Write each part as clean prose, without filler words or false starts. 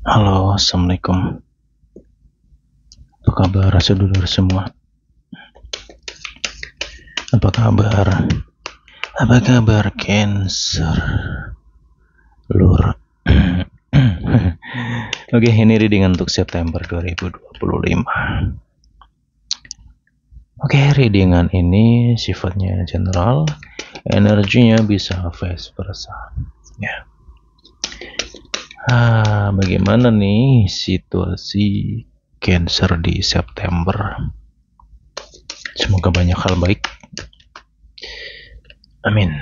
Halo, assalamualaikum. Apa kabar, sedulur semua? Apa kabar? Apa kabar, Cancer? Lur. Oke, ini reading untuk September 2025. Oke, readingan ini sifatnya general, energinya bisa vice versa. Ya. Bagaimana nih situasi Cancer di September? Semoga banyak hal baik. Amin.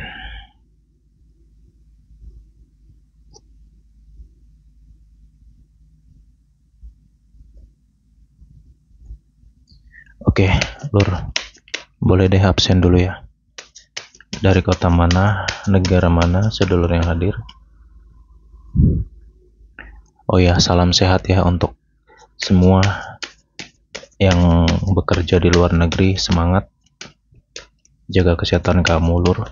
Oke, Lur. Boleh deh absen dulu ya. Dari kota mana, negara mana, sedulur yang hadir? Oh ya, salam sehat ya untuk semua yang bekerja di luar negeri. Semangat, jaga kesehatan kamu, Lur.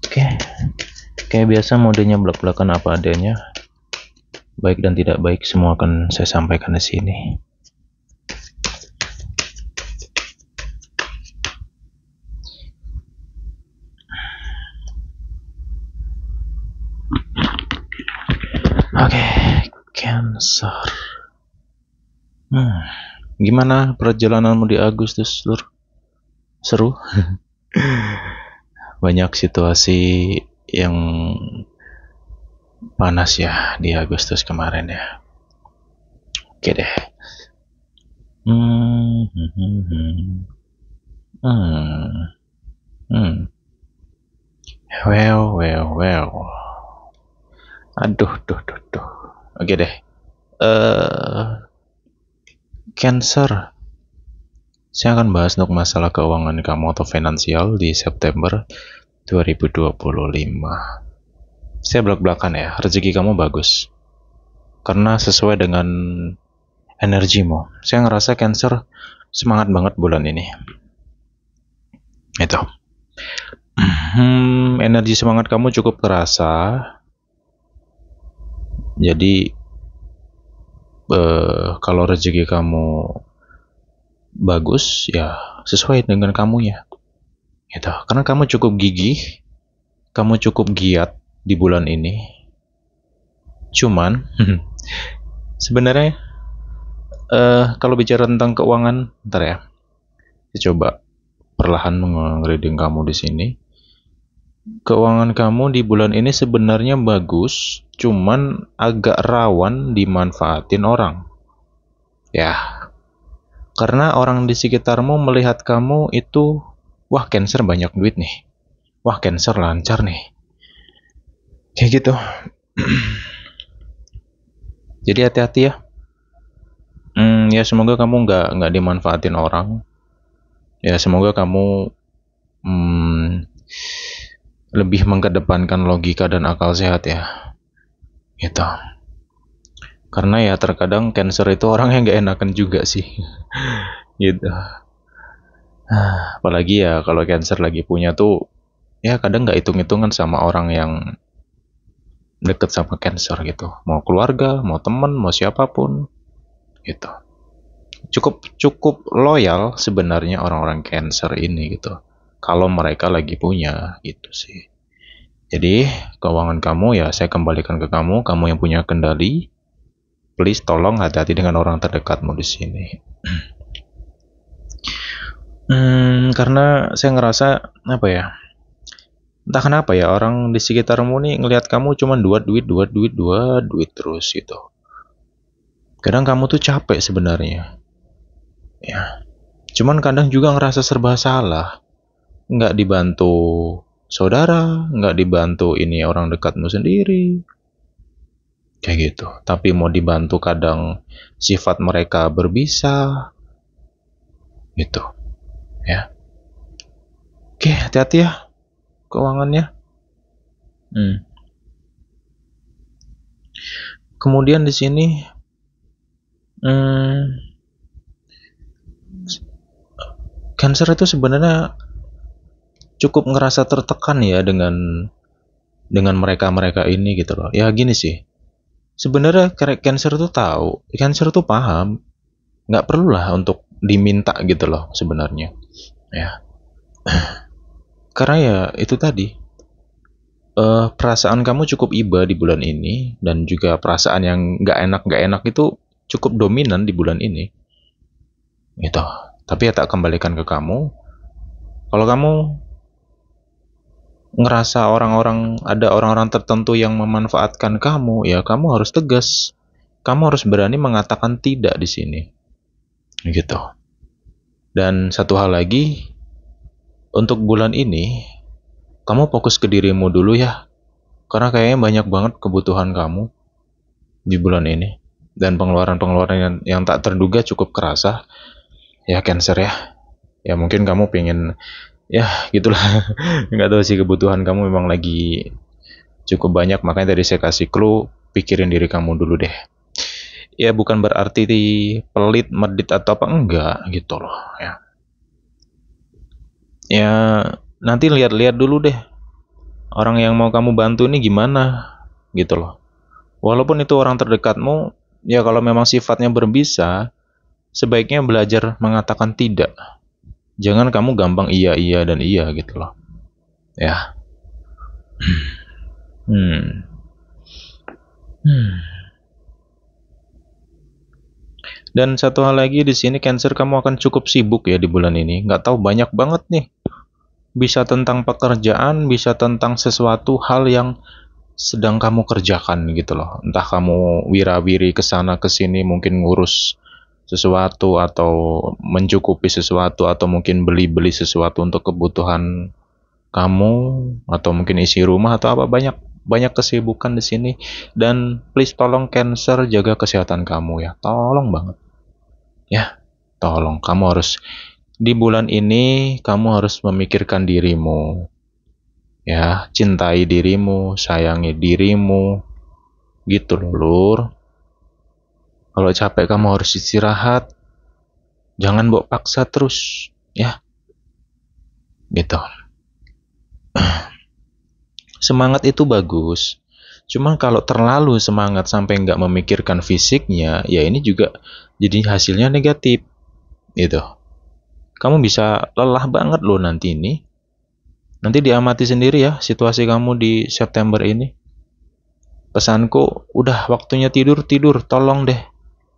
Oke, kayak biasa modenya belak-belakan apa adanya. Baik dan tidak baik semua akan saya sampaikan di sini. Oke, Cancer. Gimana perjalananmu di Agustus, Lur? Seru? Banyak situasi yang panas ya di Agustus kemarin ya. Oke deh. Well. Aduh. Oke deh. Cancer. Saya akan bahas untuk masalah keuangan kamu atau finansial di September 2025. Saya belak-belakan ya, rezeki kamu bagus. Karena sesuai dengan energimu. Saya ngerasa Cancer semangat banget bulan ini. Itu. Energi semangat kamu cukup terasa. Jadi kalau rezeki kamu bagus ya sesuai dengan kamunya gitu. Karena kamu cukup gigih, kamu cukup giat di bulan ini. Cuman sebenarnya kalau bicara tentang keuangan, ntar ya, saya coba perlahan mengreading kamu di sini. Keuangan kamu di bulan ini sebenarnya bagus, cuman agak rawan dimanfaatin orang. Ya, karena orang di sekitarmu melihat kamu itu, wah Cancer banyak duit nih, wah Cancer lancar nih, kayak gitu. Jadi hati-hati ya. Ya semoga kamu nggak dimanfaatin orang. Ya semoga kamu lebih mengedepankan logika dan akal sehat ya. Gitu. Karena ya terkadang Cancer itu orang yang nggak enakan juga sih. Gitu. Apalagi ya kalau Cancer lagi punya tuh, ya kadang nggak hitung-hitungan sama orang yang deket sama Cancer gitu. Mau keluarga, mau teman, mau siapapun gitu. Cukup loyal sebenarnya orang-orang Cancer ini gitu. Kalau mereka lagi punya gitu sih. Jadi keuangan kamu ya saya kembalikan ke kamu yang punya kendali. Please tolong hati-hati dengan orang terdekatmu di sini. Karena saya ngerasa apa ya? Entah kenapa ya orang di sekitarmu nih ngelihat kamu cuma duit terus gitu. Kadang kamu tuh capek sebenarnya. Ya. Cuman kadang juga ngerasa serba salah. Nggak dibantu saudara, nggak dibantu ini orang dekatmu sendiri. Kayak gitu. Tapi mau dibantu kadang sifat mereka berbisa. Gitu. Ya. Oke, hati-hati ya keuangannya. Kemudian di sini Cancer itu sebenarnya cukup ngerasa tertekan ya dengan dengan mereka-mereka ini gitu loh. Ya gini sih, sebenarnya Cancer tuh tahu, Cancer tuh paham, nggak perlulah untuk diminta gitu loh sebenarnya. Ya, karena ya itu tadi, perasaan kamu cukup iba di bulan ini dan juga perasaan yang nggak enak itu cukup dominan di bulan ini, gitu. Tapi ya tak kembalikan ke kamu. Kalau kamu ngerasa ada orang-orang tertentu yang memanfaatkan kamu, ya kamu harus tegas. Kamu harus berani mengatakan tidak di sini, gitu. Dan satu hal lagi, untuk bulan ini, kamu fokus ke dirimu dulu ya. Karena kayaknya banyak banget kebutuhan kamu di bulan ini. Dan pengeluaran-pengeluaran yang tak terduga cukup kerasa. Ya Cancer ya. Ya mungkin kamu pengen, ya gitulah. Nggak tahu sih, kebutuhan kamu memang lagi cukup banyak. Makanya tadi saya kasih clue, pikirin diri kamu dulu deh. Ya bukan berarti pelit, medit atau apa, enggak gitu loh ya. Ya nanti lihat-lihat dulu deh orang yang mau kamu bantu ini gimana gitu loh. Walaupun itu orang terdekatmu, ya kalau memang sifatnya berbisa, sebaiknya belajar mengatakan tidak. Jangan kamu gampang iya dan iya gitu loh. Ya. Hmm. Dan satu hal lagi di sini Cancer, kamu akan cukup sibuk ya di bulan ini. Nggak tahu, banyak banget nih. Bisa tentang pekerjaan, bisa tentang sesuatu hal yang sedang kamu kerjakan gitu loh. Entah kamu wirawiri ke sana ke sini, mungkin ngurus sesuatu atau mencukupi sesuatu atau mungkin beli-beli sesuatu untuk kebutuhan kamu atau mungkin isi rumah atau apa, banyak banyak kesibukan di sini. Dan please tolong Cancer, jaga kesehatan kamu ya. Tolong banget. Ya, tolong kamu harus di bulan ini kamu harus memikirkan dirimu. Ya, cintai dirimu, sayangi dirimu. Gitu loh, Lur. Kalau capek kamu harus istirahat. Jangan bawa paksa terus, ya. Gitu. Semangat itu bagus. Cuman kalau terlalu semangat sampai nggak memikirkan fisiknya, ya ini juga jadi hasilnya negatif. Gitu. Kamu bisa lelah banget loh nanti ini. Nanti diamati sendiri ya situasi kamu di September ini. Pesanku, udah waktunya tidur, tolong deh.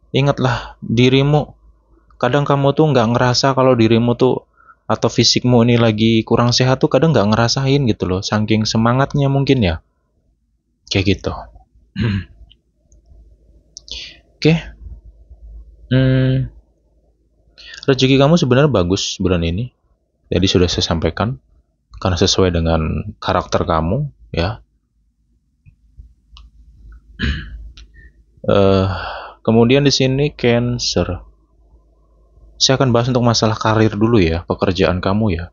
Ingatlah dirimu. Kadang kamu tuh nggak ngerasa kalau dirimu tuh atau fisikmu ini lagi kurang sehat tuh, kadang nggak ngerasain gitu loh. Saking semangatnya mungkin ya. Kayak gitu. Oke. Rezeki kamu sebenarnya bagus bulan ini. Jadi sudah saya sampaikan. Karena sesuai dengan karakter kamu, ya. Kemudian di sini Cancer. Saya akan bahas untuk masalah karir dulu ya, pekerjaan kamu ya.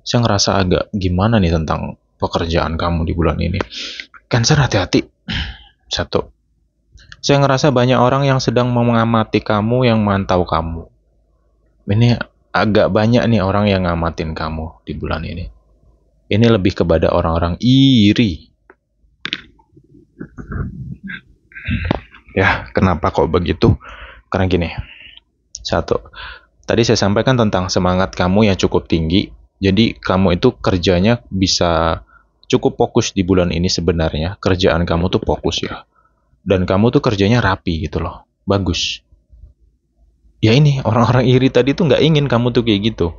Saya ngerasa agak gimana nih tentang pekerjaan kamu di bulan ini. Cancer, hati-hati. Satu, saya ngerasa banyak orang yang sedang mengamati kamu, yang memantau kamu. Ini agak banyak nih orang yang ngamatin kamu di bulan ini. Ini lebih kepada orang-orang iri. Ya, kenapa kok begitu? Karena gini. Satu, tadi saya sampaikan tentang semangat kamu yang cukup tinggi. Jadi kamu itu kerjanya bisa cukup fokus di bulan ini sebenarnya. Kerjaan kamu tuh fokus ya. Dan kamu tuh kerjanya rapi gitu loh. Bagus. Ya ini, orang-orang iri tadi tuh nggak ingin kamu tuh kayak gitu.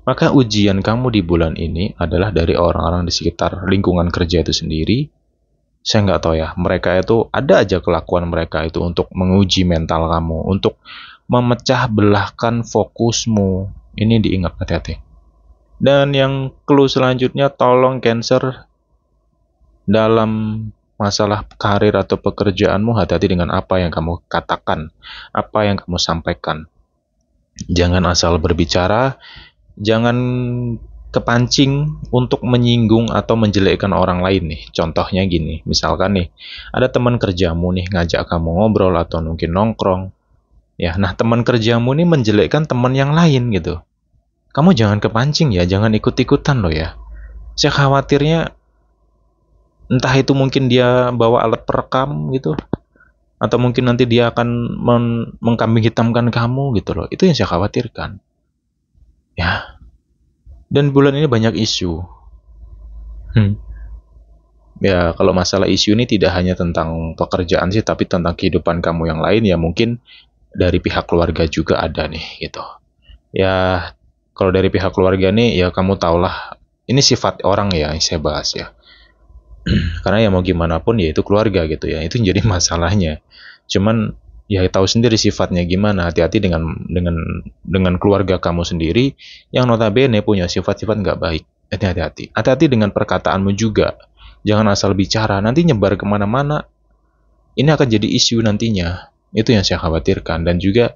Maka ujian kamu di bulan ini adalah dari orang-orang di sekitar lingkungan kerja itu sendiri. Saya nggak tahu ya, mereka itu ada aja kelakuan mereka itu untuk menguji mental kamu, untuk memecah belahkan fokusmu. Ini diingat, hati-hati. Dan yang clue selanjutnya, tolong Cancer, dalam masalah karir atau pekerjaanmu, hati-hati dengan apa yang kamu katakan, apa yang kamu sampaikan. Jangan asal berbicara, jangan kepancing untuk menyinggung atau menjelekkan orang lain nih. Contohnya gini, misalkan nih, ada teman kerjamu nih ngajak kamu ngobrol atau mungkin nongkrong. Ya, nah teman kerjamu nih menjelekkan teman yang lain gitu. Kamu jangan kepancing ya, jangan ikut-ikutan loh ya. Saya khawatirnya Entah itu mungkin dia bawa alat perekam gitu, atau mungkin nanti dia akan mengkambing hitamkan kamu gitu loh. Itu yang saya khawatirkan. Ya. Dan bulan ini banyak isu. Hmm. Ya, kalau masalah isu ini tidak hanya tentang pekerjaan sih, tapi tentang kehidupan kamu yang lain ya mungkin dari pihak keluarga juga ada nih gitu. Ya, kalau dari pihak keluarga nih ya kamu tahulah ini sifat orang ya yang saya bahas ya. Karena ya mau gimana pun ya itu keluarga gitu ya. Itu jadi masalahnya. Cuman ya tahu sendiri sifatnya gimana. Hati-hati dengan keluarga kamu sendiri yang notabene punya sifat-sifat nggak baik. Hati-hati. Hati-hati dengan perkataanmu juga. Jangan asal bicara, nanti nyebar kemana-mana. Ini akan jadi isu nantinya. Itu yang saya khawatirkan. Dan juga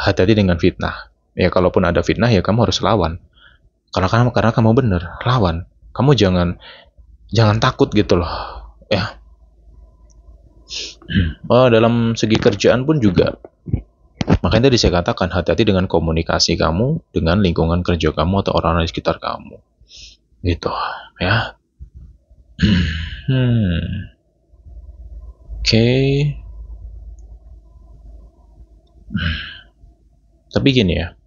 hati-hati dengan fitnah. Ya kalaupun ada fitnah ya kamu harus lawan. Karena kamu benar, lawan. Kamu jangan takut gitu loh. Ya. Oh, dalam segi kerjaan pun juga. Makanya tadi saya katakan hati-hati dengan komunikasi kamu dengan lingkungan kerja kamu atau orang-orang di sekitar kamu. Gitu, ya. Hmm. Oke. Tapi gini ya.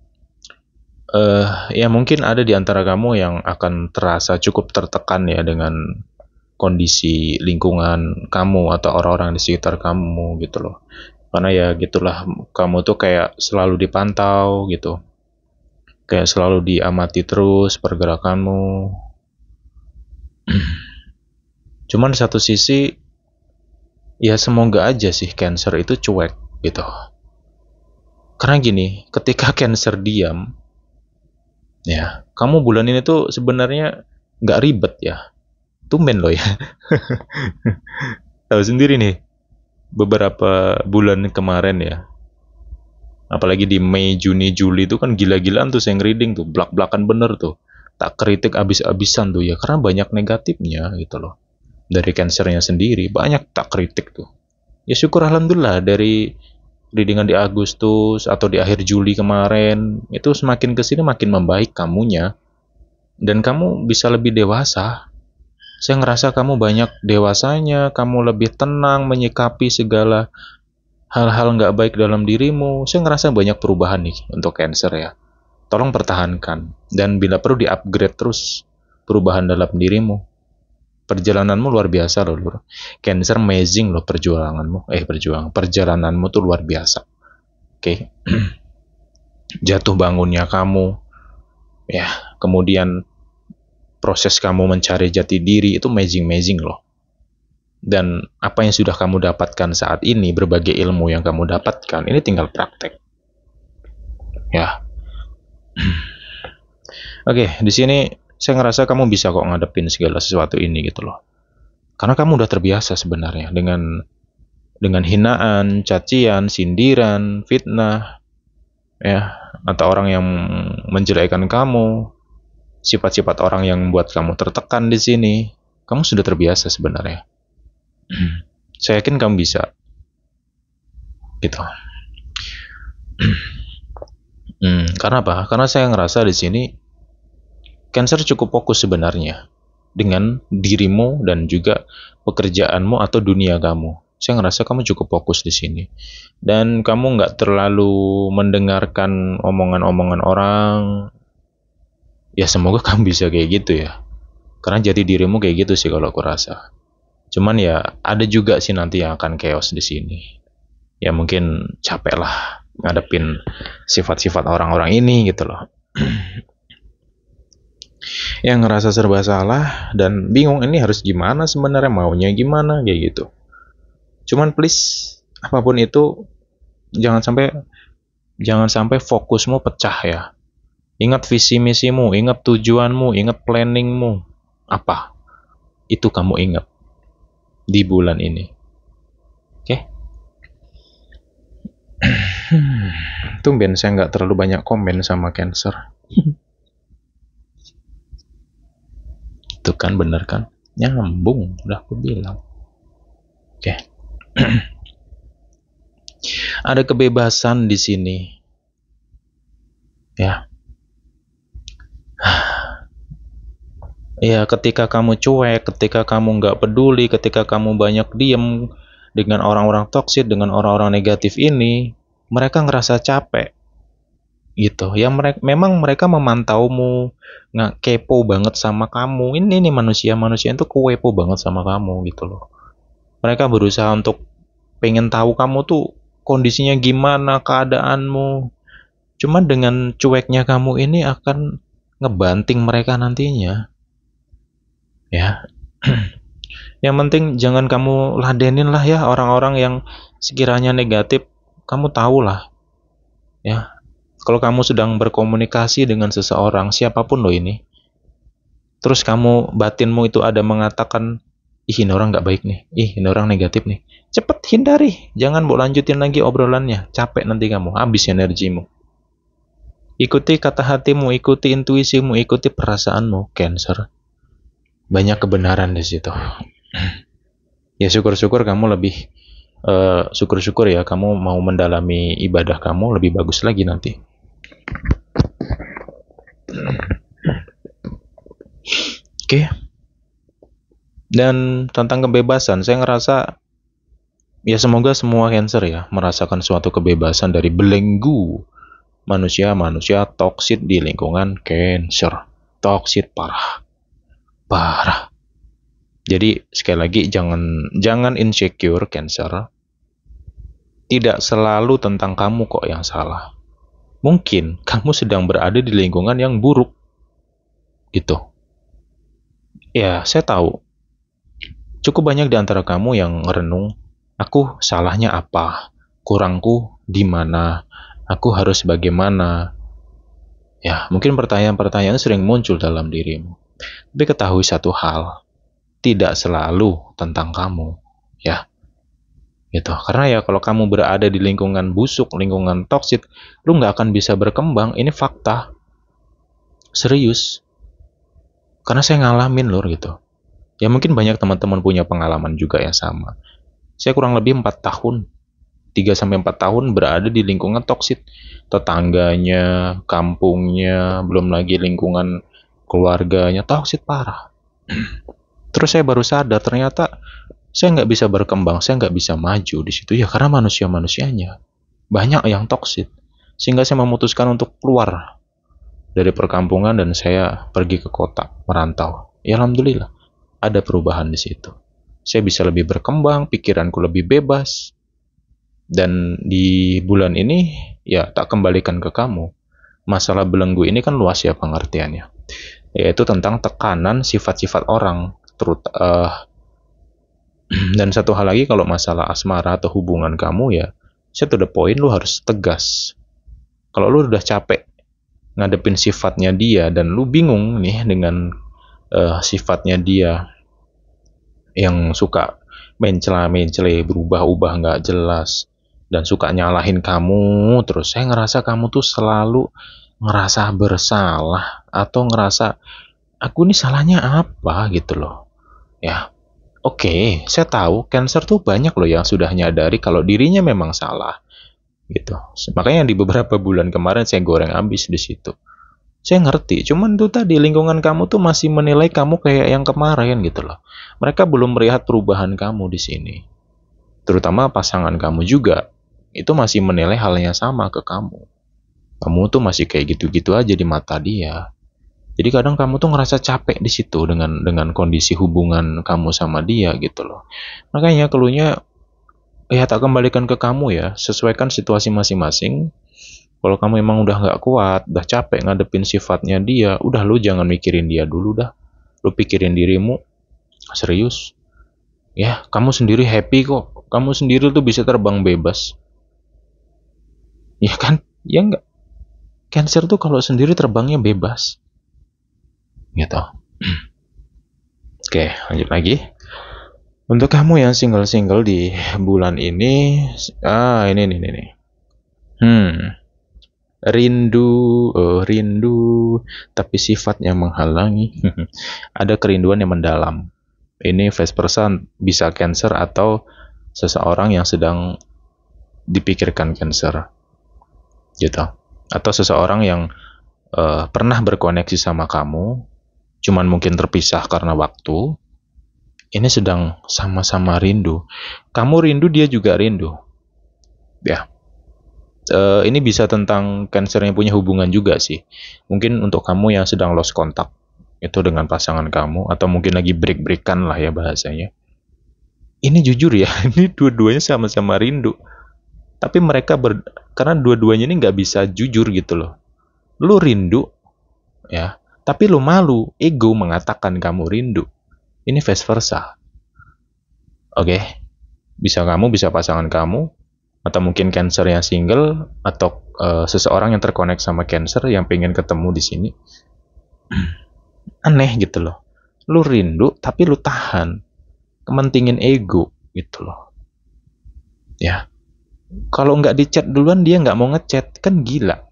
Ya mungkin ada di antara kamu yang akan terasa cukup tertekan ya dengan kondisi lingkungan kamu atau orang-orang di sekitar kamu gitu loh. Karena ya gitulah, kamu tuh kayak selalu dipantau gitu. Kayak selalu diamati terus pergerakanmu. Cuman di satu sisi ya semoga aja sih Cancer itu cuek gitu. Karena gini, ketika Cancer diam, ya kamu bulan ini tuh sebenarnya nggak ribet ya. Tumben loh ya. Tahu sendiri nih, beberapa bulan kemarin ya. Apalagi di Mei, Juni, Juli itu kan gila-gilaan tuh saya reading tuh, blak-blakan bener tuh. Tak kritik abis-abisan tuh ya, karena banyak negatifnya gitu loh. Dari Cancernya sendiri, banyak tak kritik tuh. Ya syukur alhamdulillah dari readingan di Agustus atau di akhir Juli kemarin, itu semakin kesini makin membaik kamunya. Dan kamu bisa lebih dewasa. Saya ngerasa kamu banyak dewasanya, kamu lebih tenang menyikapi segala hal-hal nggak baik dalam dirimu. Saya ngerasa banyak perubahan nih untuk Cancer ya. Tolong pertahankan. Dan bila perlu di-upgrade terus perubahan dalam dirimu. Perjalananmu luar biasa loh, Lur. Cancer amazing loh perjalananmu tuh luar biasa. Oke. Jatuh bangunnya kamu, ya, kemudian proses kamu mencari jati diri itu amazing loh. Dan apa yang sudah kamu dapatkan saat ini, berbagai ilmu yang kamu dapatkan, ini tinggal praktek. Ya. Oke, di sini saya ngerasa kamu bisa kok ngadepin segala sesuatu ini gitu loh. Karena kamu udah terbiasa sebenarnya dengan hinaan, cacian, sindiran, fitnah, ya, atau orang yang menjelekkan kamu, sifat-sifat orang yang membuat kamu tertekan di sini. Kamu sudah terbiasa sebenarnya. Saya yakin kamu bisa. Gitu. Karena apa? Karena saya ngerasa di sini Cancer cukup fokus sebenarnya dengan dirimu dan juga pekerjaanmu atau dunia kamu. Saya ngerasa kamu cukup fokus di sini. Dan kamu nggak terlalu mendengarkan omongan-omongan orang. Ya semoga kamu bisa kayak gitu ya. Karena jadi dirimu kayak gitu sih kalau aku rasa. Cuman ya ada juga sih nanti yang akan chaos di sini. Ya mungkin capek lah ngadepin sifat-sifat orang-orang ini gitu loh. Yang ngerasa serba salah dan bingung ini harus gimana sebenarnya, maunya gimana kayak gitu. Cuman please apapun itu jangan sampai fokusmu pecah ya. Ingat visi misimu, ingat tujuanmu, ingat planningmu. Apa? Itu kamu ingat di bulan ini. Oke? Tumben saya nggak terlalu banyak komen sama Cancer. Itu kan bener kan? Nyambung, udah aku bilang. Oke. Ada kebebasan di sini. Ya. Ya, ketika kamu cuek, ketika kamu nggak peduli, ketika kamu banyak diem dengan orang-orang toksik, dengan orang-orang negatif ini, mereka ngerasa capek gitu. Ya memang mereka memantaumu, nggak kepo banget sama kamu. Ini nih manusia-manusia itu kepo banget sama kamu gitu loh. Mereka berusaha untuk pengen tahu kamu tuh kondisinya gimana, keadaanmu. Cuman dengan cueknya kamu ini akan ngebanting mereka nantinya. Ya, yang penting jangan kamu ladenin lah ya orang-orang yang sekiranya negatif. Kamu tahu lah ya. Kalau kamu sedang berkomunikasi dengan seseorang, siapapun loh ini, terus kamu batinmu itu ada mengatakan, ih ini orang nggak baik nih, ih ini orang negatif nih, cepet hindari, jangan mau lanjutin lagi obrolannya, capek nanti kamu, habis energimu. Ikuti kata hatimu, ikuti intuisimu, ikuti perasaanmu, Cancer. Banyak kebenaran di situ. Ya syukur-syukur kamu lebih syukur-syukur ya kamu mau mendalami ibadah kamu lebih bagus lagi nanti. Oke. Dan tentang kebebasan, saya ngerasa ya semoga semua Cancer ya merasakan suatu kebebasan dari belenggu manusia-manusia toksik di lingkungan Cancer. Toksik parah. Parah. Jadi sekali lagi jangan insecure Cancer. Tidak selalu tentang kamu kok yang salah. Mungkin kamu sedang berada di lingkungan yang buruk. Gitu. Ya, saya tahu. Cukup banyak di antara kamu yang merenung, aku salahnya apa? Kurangku di mana? Aku harus bagaimana? Ya, mungkin pertanyaan-pertanyaan sering muncul dalam dirimu. Tapi ketahui satu hal, tidak selalu tentang kamu, ya. Gitu. Karena ya kalau kamu berada di lingkungan busuk, lingkungan toksik, lu nggak akan bisa berkembang. Ini fakta. Serius. Karena saya ngalamin lor gitu. Ya mungkin banyak teman-teman punya pengalaman juga yang sama. Saya kurang lebih 4 tahun, 3-4 tahun berada di lingkungan toksik. Tetangganya, kampungnya, belum lagi lingkungan keluarganya, toksik parah. Terus saya baru sadar ternyata saya nggak bisa berkembang, saya nggak bisa maju di situ ya karena manusia-manusianya banyak yang toksik. Sehingga saya memutuskan untuk keluar dari perkampungan dan saya pergi ke kota, merantau. Ya alhamdulillah, ada perubahan di situ. Saya bisa lebih berkembang, pikiranku lebih bebas. Dan di bulan ini, ya tak kembalikan ke kamu. Masalah belenggu ini kan luas ya pengertiannya. Yaitu tentang tekanan sifat-sifat orang. Dan satu hal lagi, kalau masalah asmara atau hubungan kamu ya, set to the point, lu harus tegas. Kalau lu udah capek ngadepin sifatnya dia dan lu bingung nih dengan sifatnya dia yang suka mencela-mencele, berubah-ubah nggak jelas dan suka nyalahin kamu terus, saya ngerasa kamu tuh selalu ngerasa bersalah atau ngerasa aku ini salahnya apa gitu loh ya. Oke, saya tahu Cancer tuh banyak loh yang sudah nyadari kalau dirinya memang salah gitu. Makanya di beberapa bulan kemarin saya goreng abis di situ. Saya ngerti, cuman tuh tadi lingkungan kamu tuh masih menilai kamu kayak yang kemarin gitu loh. Mereka belum melihat perubahan kamu di sini. Terutama pasangan kamu juga, itu masih menilai hal yang sama ke kamu. Kamu tuh masih kayak gitu-gitu aja di mata dia. Jadi kadang kamu tuh ngerasa capek di situ dengan kondisi hubungan kamu sama dia gitu loh. Makanya keluhnya ya tak kembalikan ke kamu ya, sesuaikan situasi masing-masing. Kalau kamu emang udah nggak kuat, udah capek ngadepin sifatnya dia, udah lu jangan mikirin dia dulu dah. Lu pikirin dirimu, serius. Ya, kamu sendiri happy kok. Kamu sendiri tuh bisa terbang bebas. Ya kan? Ya nggak? Cancer tuh kalau sendiri terbangnya bebas. Gitu. Oke, lanjut lagi. Untuk kamu yang single-single di bulan ini, ini nih. Rindu, tapi sifatnya menghalangi. Ada kerinduan yang mendalam. Ini vice versa bisa Cancer atau seseorang yang sedang dipikirkan Cancer, gitu. Atau seseorang yang pernah berkoneksi sama kamu, cuman mungkin terpisah karena waktu, ini sedang sama-sama rindu. Kamu rindu, dia juga rindu. Ya, ini bisa tentang Cancer yang punya hubungan juga sih. Mungkin untuk kamu yang sedang lost contact itu dengan pasangan kamu, atau mungkin lagi break-breakan lah ya bahasanya. Ini jujur ya, ini dua-duanya sama-sama rindu. Tapi mereka karena dua-duanya ini nggak bisa jujur gitu loh. Lu rindu, ya, tapi lu malu, ego mengatakan kamu rindu. Ini vice versa. Oke, bisa kamu, bisa pasangan kamu, atau mungkin Cancer yang single, atau seseorang yang terkonek sama Cancer yang pengen ketemu di sini. Aneh gitu loh. Lu rindu, tapi lu tahan. Kementingin ego gitu loh. Ya, kalau nggak dicat duluan dia nggak mau ngechat, kan gila.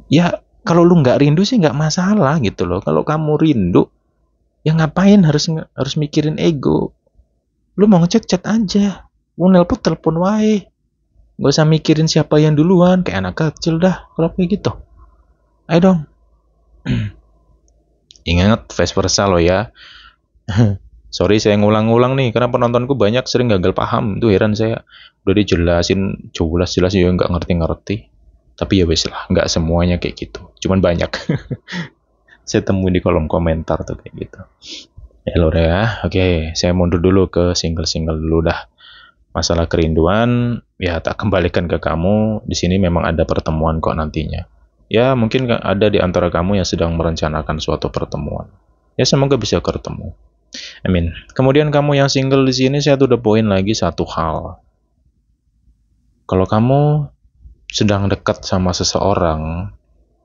Ya, kalau lu nggak rindu sih nggak masalah gitu loh. Kalau kamu rindu, ya ngapain harus mikirin ego. Lu mau ngechat, chat aja. Mau nelpon, telepon wae. Gak usah mikirin siapa yang duluan, kayak anak kecil dah kalau kayak gitu. Ayo dong. Ingat vice versa lo ya. Sorry saya ngulang-ngulang nih, karena penontonku banyak sering gagal paham. Itu heran saya. Udah dijelasin, jelas ya nggak ngerti-ngerti. Tapi ya wes lah, nggak semuanya kayak gitu. Cuman banyak. Saya temuin di kolom komentar tuh kayak gitu. Ya lo ya, oke. Saya mundur dulu ke single-single dulu dah. Masalah kerinduan, ya tak kembalikan ke kamu. Di sini memang ada pertemuan kok nantinya. Ya mungkin ada di antara kamu yang sedang merencanakan suatu pertemuan. Ya semoga bisa ketemu. Amin. Kemudian kamu yang single di sini, saya tuh udah poin lagi satu hal. Kalau kamu sedang dekat sama seseorang,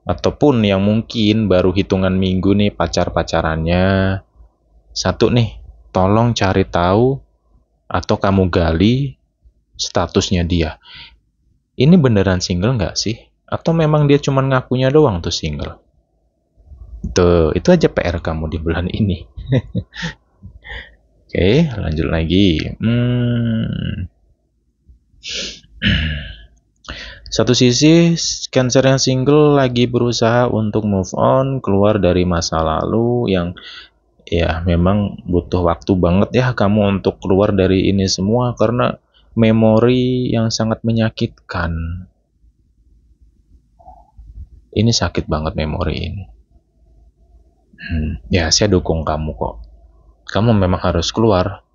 ataupun yang mungkin baru hitungan minggu nih pacarannya, satu nih, tolong cari tahu atau kamu gali statusnya dia. Ini beneran single nggak sih? Atau memang dia cuma ngakunya doang tuh single? Itu aja PR kamu di bulan ini. Oke, lanjut lagi. Satu sisi, Cancer yang single lagi berusaha untuk move on, keluar dari masa lalu yang ya memang butuh waktu banget ya kamu untuk keluar dari ini semua, karena memori yang sangat menyakitkan. Ini sakit banget memori ini. Ya, saya dukung kamu kok. Kamu memang harus keluar.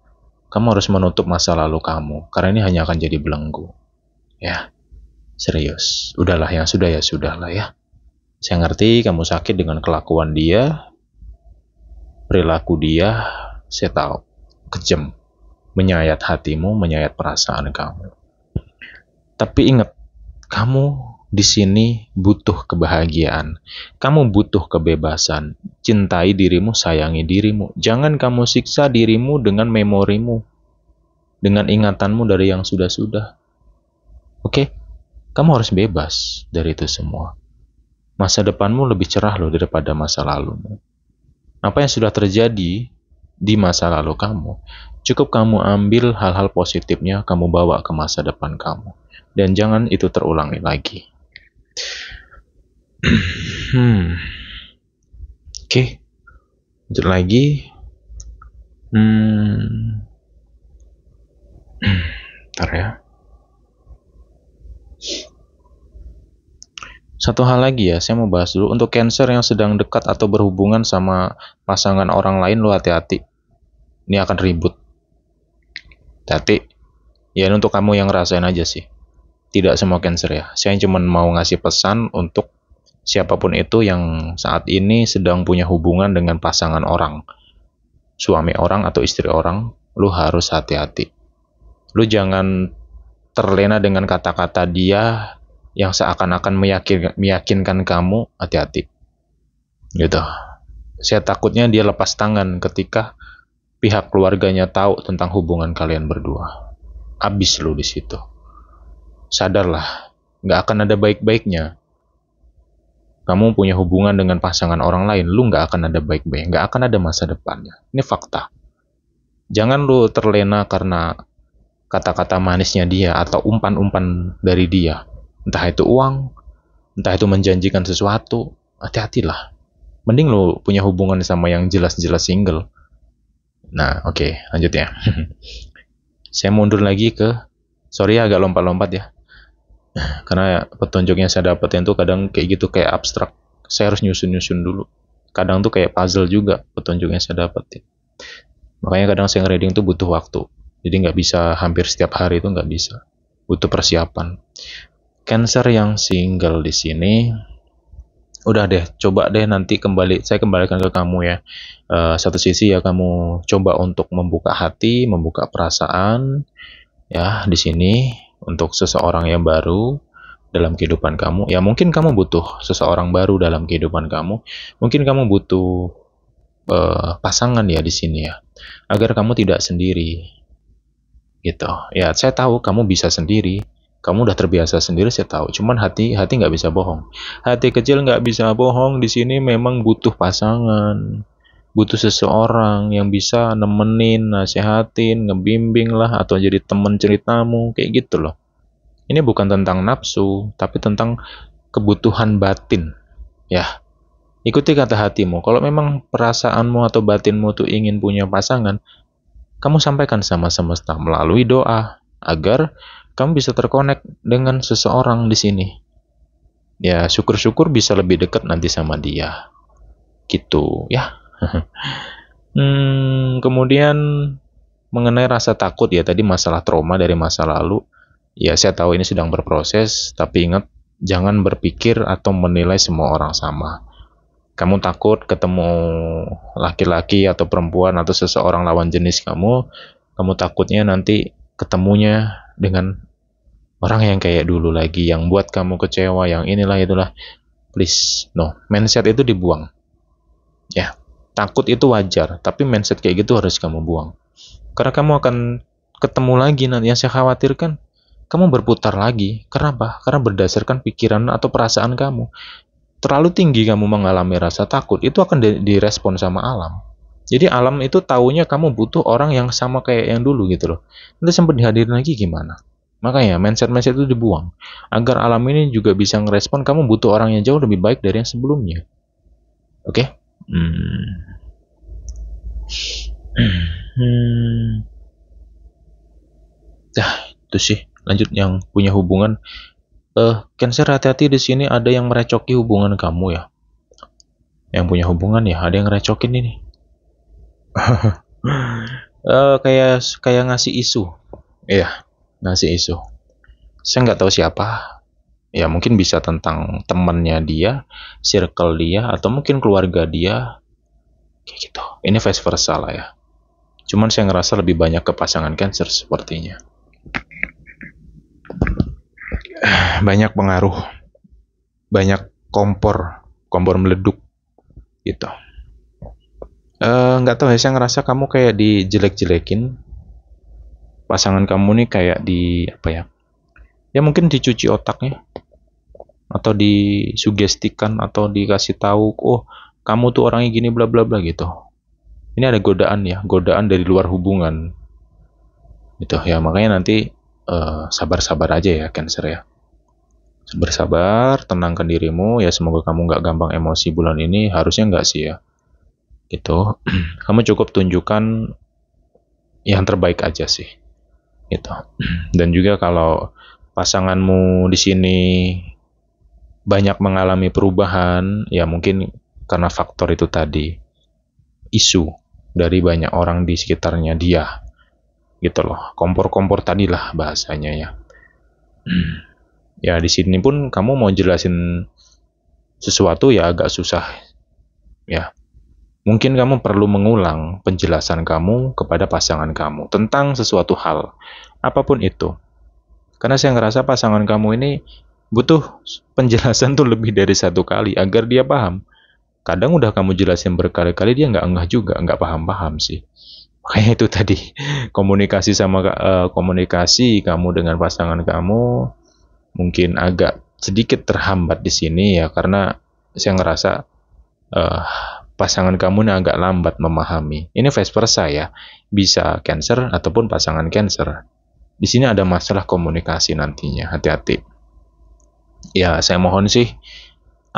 Kamu harus menutup masa lalu kamu, karena ini hanya akan jadi belenggu. Ya, serius. Udahlah, yang sudah ya sudahlah ya. Saya ngerti kamu sakit dengan kelakuan dia, perilaku dia. Saya tahu, kejam, menyayat hatimu, menyayat perasaan kamu. Tapi ingat, kamu di sini butuh kebahagiaan. Kamu butuh kebebasan. Cintai dirimu, sayangi dirimu. Jangan kamu siksa dirimu dengan memorimu, dengan ingatanmu dari yang sudah-sudah. Oke? Kamu harus bebas dari itu semua. Masa depanmu lebih cerah loh daripada masa lalumu. Apa yang sudah terjadi di masa lalu kamu, cukup kamu ambil hal-hal positifnya, kamu bawa ke masa depan kamu. Dan jangan itu terulangi lagi. Oke. Lanjut lagi. Bentar ya. Satu hal lagi ya, saya mau bahas dulu. Untuk Cancer yang sedang dekat atau berhubungan sama pasangan orang lain, lo hati-hati. Ini akan ribut. Hati-hati. Ya, ini untuk kamu yang ngerasain aja sih. Tidak semua Cancer ya. Saya cuma mau ngasih pesan untuk siapapun itu yang saat ini sedang punya hubungan dengan pasangan orang. Suami orang atau istri orang, lu harus hati-hati. Lu jangan terlena dengan kata-kata dia yang seakan-akan meyakinkan kamu, hati-hati. Gitu. Saya takutnya dia lepas tangan ketika pihak keluarganya tahu tentang hubungan kalian berdua. Abis lu di situ. Sadarlah, nggak akan ada baik-baiknya. Kamu punya hubungan dengan pasangan orang lain, lu nggak akan ada baik-baik, nggak akan ada masa depannya. Ini fakta. Jangan lu terlena karena kata-kata manisnya dia atau umpan-umpan dari dia. Entah itu uang, entah itu menjanjikan sesuatu, hati-hatilah. Mending lo punya hubungan sama yang jelas-jelas single. Nah, oke, lanjut ya. Saya mundur lagi sorry agak lompat-lompat ya. Karena petunjuknya saya dapetin tuh kadang kayak gitu, kayak abstrak. Saya harus nyusun-nyusun dulu. Kadang tuh kayak puzzle juga petunjuknya saya dapetin. Makanya kadang saya reading tuh butuh waktu. Jadi nggak bisa hampir setiap hari itu nggak bisa. Butuh persiapan. Cancer yang single di sini, udah deh, coba deh nanti saya kembalikan ke kamu ya. Satu sisi ya kamu coba untuk membuka hati, membuka perasaan, ya di sini untuk seseorang yang baru dalam kehidupan kamu. Ya mungkin kamu butuh seseorang baru dalam kehidupan kamu. Mungkin kamu butuh pasangan ya di sini ya, agar kamu tidak sendiri. Gitu. Ya saya tahu kamu bisa sendiri. Kamu udah terbiasa sendiri, saya tahu. Cuman hati nggak bisa bohong. Hati kecil nggak bisa bohong. Di sini memang butuh pasangan, butuh seseorang yang bisa nemenin, nasehatin, ngebimbing lah, atau jadi temen ceritamu, kayak gitu loh. Ini bukan tentang nafsu, tapi tentang kebutuhan batin. Ya, ikuti kata hatimu. Kalau memang perasaanmu atau batinmu tuh ingin punya pasangan, kamu sampaikan sama semesta melalui doa agar kamu bisa terkonek dengan seseorang di sini. Ya, syukur-syukur bisa lebih dekat nanti sama dia. Gitu, ya. Kemudian mengenai rasa takut ya, tadi masalah trauma dari masa lalu. Ya, saya tahu ini sedang berproses, tapi ingat, jangan berpikir atau menilai semua orang sama. Kamu takut ketemu laki-laki atau perempuan atau seseorang lawan jenis kamu takutnya nanti ketemunya dengan orang yang kayak dulu lagi, yang buat kamu kecewa, yang inilah itulah. Please, no. Mindset itu dibuang. Ya, takut itu wajar, tapi mindset kayak gitu harus kamu buang. Karena kamu akan ketemu lagi nanti. Yang saya khawatirkan, kamu berputar lagi. Kenapa? Karena berdasarkan pikiran atau perasaan kamu. Terlalu tinggi kamu mengalami rasa takut, itu akan direspon sama alam. Jadi alam itu taunya kamu butuh orang yang sama kayak yang dulu gitu loh. Nanti sempat dihadirin lagi gimana? Makanya mindset itu dibuang. Agar alam ini juga bisa ngerespon kamu butuh orang yang jauh lebih baik dari yang sebelumnya. Oke? Okay? Itu sih. Lanjut yang punya hubungan. Cancer, hati-hati di sini ada yang merecoki hubungan kamu ya. Yang punya hubungan ya, ada yang ngerecokin ini. Kayak ngasih isu. Iya. Ngasih isu. Saya nggak tahu siapa. Ya mungkin bisa tentang temannya dia, circle dia, atau mungkin keluarga dia. Kayak gitu. Ini vice versa lah ya. Cuman saya ngerasa lebih banyak ke pasangan Cancer sepertinya. Banyak pengaruh. Banyak kompor meleduk. Gitu. Nggak tahu ya, saya ngerasa kamu kayak dijelek-jelekin. Pasangan kamu nih kayak ya mungkin dicuci otaknya, atau disugestikan, atau dikasih tahu, oh kamu tuh orangnya gini bla bla bla gitu. Ini ada godaan dari luar hubungan gitu ya. Makanya nanti sabar-sabar aja ya Cancer ya, sabar-sabar, tenangkan dirimu ya. Semoga kamu nggak gampang emosi bulan ini, harusnya nggak sih ya gitu. Kamu cukup tunjukkan yang terbaik aja sih gitu. Dan juga kalau pasanganmu di sini banyak mengalami perubahan, ya mungkin karena faktor itu tadi, isu dari banyak orang di sekitarnya dia gitu loh. Kompor-kompor tadi lah bahasanya ya. Ya di sini pun kamu mau jelasin sesuatu ya agak susah ya. Mungkin kamu perlu mengulang penjelasan kamu kepada pasangan kamu tentang sesuatu hal, apapun itu. Karena saya ngerasa pasangan kamu ini butuh penjelasan tuh lebih dari satu kali agar dia paham. Kadang udah kamu jelasin berkali-kali dia nggak ngeh juga, nggak paham-paham sih. Makanya itu tadi, komunikasi kamu dengan pasangan kamu mungkin agak sedikit terhambat di sini ya, karena saya ngerasa pasangan kamu ini agak lambat memahami. Ini vice versa ya, bisa Cancer ataupun pasangan Cancer. Di sini ada masalah komunikasi nantinya, hati-hati. Ya saya mohon sih,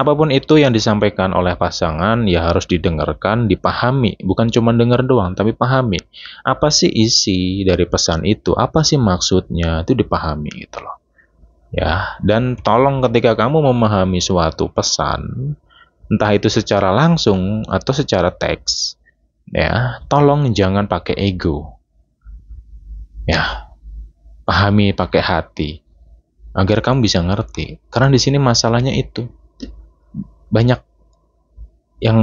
apapun itu yang disampaikan oleh pasangan ya harus didengarkan, dipahami, bukan cuma dengar doang, tapi pahami. Apa sih isi dari pesan itu? Apa sih maksudnya? Itu dipahami gitu loh. Ya, dan tolong ketika kamu memahami suatu pesan, entah itu secara langsung atau secara teks, ya, tolong jangan pakai ego. Ya, pahami pakai hati agar kamu bisa ngerti. Karena di sini masalahnya itu banyak yang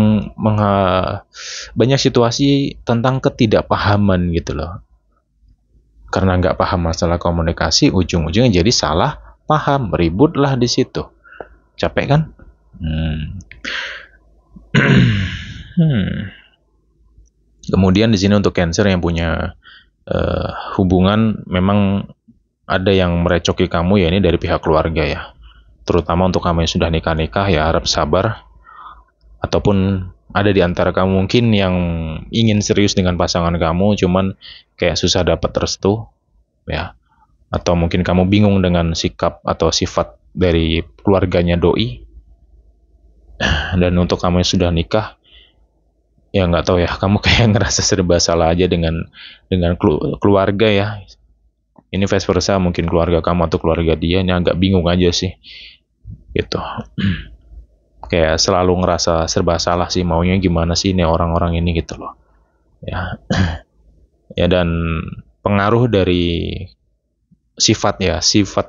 banyak situasi tentang ketidakpahaman gitu loh. Karena nggak paham masalah komunikasi, ujung-ujungnya jadi salah paham, ributlah di situ. Capek kan? Kemudian di sini untuk Cancer yang punya hubungan, memang ada yang merecoki kamu ya, ini dari pihak keluarga ya. Terutama untuk kamu yang sudah nikah-nikah ya, harap sabar. Ataupun ada di antara kamu mungkin yang ingin serius dengan pasangan kamu, cuman kayak susah dapat restu ya. Atau mungkin kamu bingung dengan sikap atau sifat dari keluarganya doi. Dan untuk kamu yang sudah nikah, ya nggak tahu ya, kamu kayak ngerasa serba salah aja dengan keluarga ya. Ini vice versa, mungkin keluarga kamu atau keluarga dia, ini agak bingung aja sih gitu. Kayak selalu ngerasa serba salah sih, maunya gimana sih ini orang-orang ini gitu loh ya. Ya, dan pengaruh dari sifat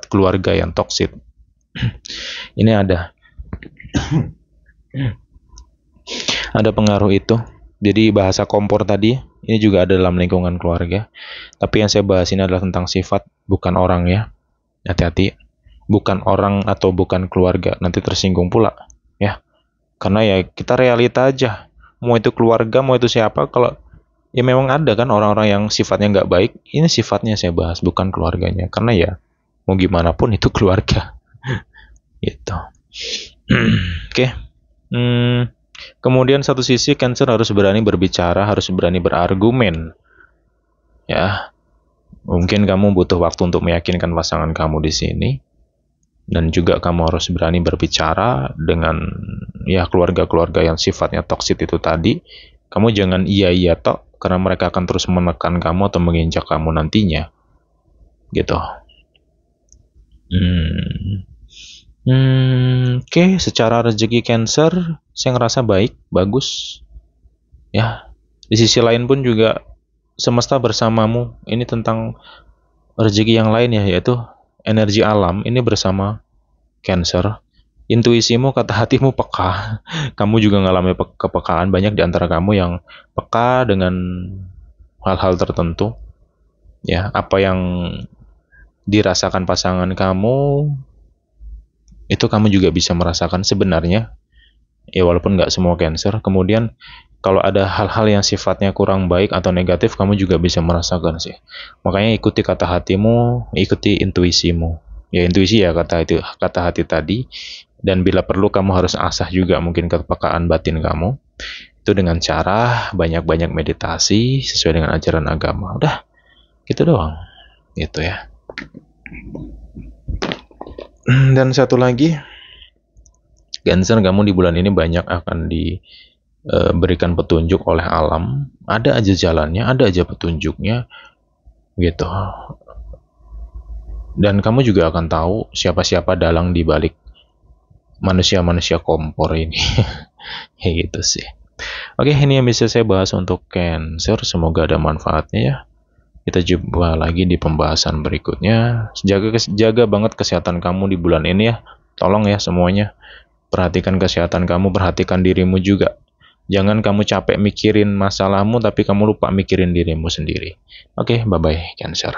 keluarga yang toksik ini ada pengaruh itu. Jadi bahasa kompor tadi ini juga ada dalam lingkungan keluarga, tapi yang saya bahas ini adalah tentang sifat, bukan orang ya. Hati-hati, bukan orang atau bukan keluarga, nanti tersinggung pula ya. Karena ya kita realita aja, mau itu keluarga mau itu siapa, kalau ya memang ada kan orang-orang yang sifatnya nggak baik. Ini sifatnya saya bahas, bukan keluarganya, karena ya mau gimana pun itu keluarga gitu. Oke. Kemudian satu sisi Cancer harus berani berbicara, harus berani berargumen ya. Mungkin kamu butuh waktu untuk meyakinkan pasangan kamu di sini, dan juga kamu harus berani berbicara dengan ya keluarga-keluarga yang sifatnya toksik itu tadi. Kamu jangan iya tok, karena mereka akan terus menekan kamu atau menginjak kamu nantinya gitu. Oke, secara rezeki Cancer saya ngerasa bagus ya. Di sisi lain pun juga semesta bersamamu. Ini tentang rezeki yang lain ya, yaitu energi alam ini bersama Cancer. Intuisimu, kata hatimu peka. Kamu juga ngalami kepekaan, banyak di antara kamu yang peka dengan hal-hal tertentu ya. Apa yang dirasakan pasangan kamu itu kamu juga bisa merasakan sebenarnya ya, walaupun nggak semua Cancer. Kemudian kalau ada hal-hal yang sifatnya kurang baik atau negatif, kamu juga bisa merasakan sih. Makanya ikuti kata hatimu, ikuti intuisimu ya. Intuisi ya kata hati tadi. Dan bila perlu kamu harus asah juga mungkin kepekaan batin kamu itu dengan cara banyak-banyak meditasi sesuai dengan ajaran agama. Udah gitu doang gitu ya. Dan satu lagi, Cancer, kamu di bulan ini banyak akan diberikan petunjuk oleh alam. Ada aja jalannya, ada aja petunjuknya gitu. Dan kamu juga akan tahu siapa-siapa dalang di balik manusia-manusia kompor ini. Kayak gitu sih. Oke, ini yang bisa saya bahas untuk Cancer. Semoga ada manfaatnya ya. Kita jumpa lagi di pembahasan berikutnya. Jaga banget kesehatan kamu di bulan ini ya. Tolong ya semuanya. Perhatikan kesehatan kamu, perhatikan dirimu juga. Jangan kamu capek mikirin masalahmu, tapi kamu lupa mikirin dirimu sendiri. Oke, bye-bye Cancer.